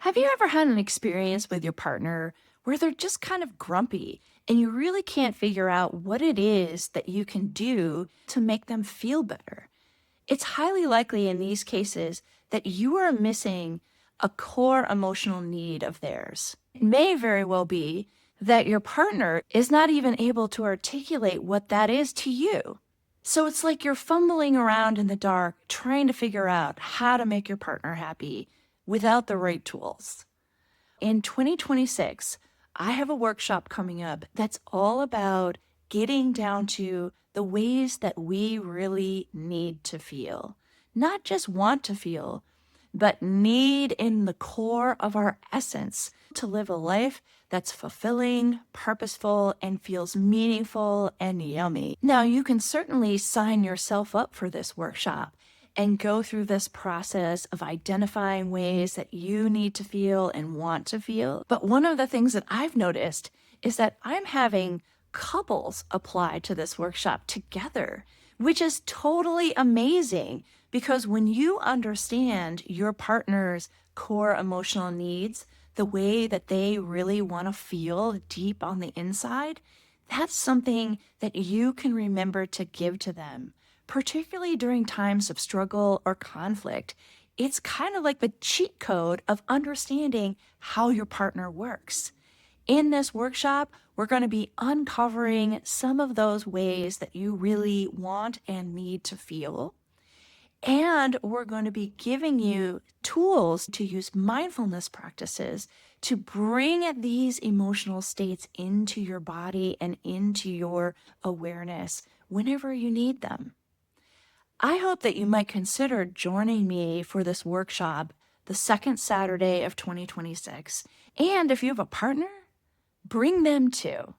Have you ever had an experience with your partner where they're just kind of grumpy and you really can't figure out what it is that you can do to make them feel better? It's highly likely in these cases that you are missing a core emotional need of theirs. It may very well be that your partner is not even able to articulate what that is to you. So it's like you're fumbling around in the dark trying to figure out how to make your partner happy without the right tools. In 2026, I have a workshop coming up that's all about getting down to the ways that we really need to feel. Not just want to feel, but need in the core of our essence to live a life that's fulfilling, purposeful, and feels meaningful and yummy. Now, you can certainly sign yourself up for this workshop and go through this process of identifying ways that you need to feel and want to feel. But one of the things that I've noticed is that I'm having couples apply to this workshop together, which is totally amazing because when you understand your partner's core emotional needs, the way that they really want to feel deep on the inside, that's something that you can remember to give to them, particularly during times of struggle or conflict. It's kind of like the cheat code of understanding how your partner works. In this workshop, we're going to be uncovering some of those ways that you really want and need to feel. And we're going to be giving you tools to use mindfulness practices to bring these emotional states into your body and into your awareness whenever you need them. I hope that you might consider joining me for this workshop the second Saturday of 2026. And if you have a partner, bring them too.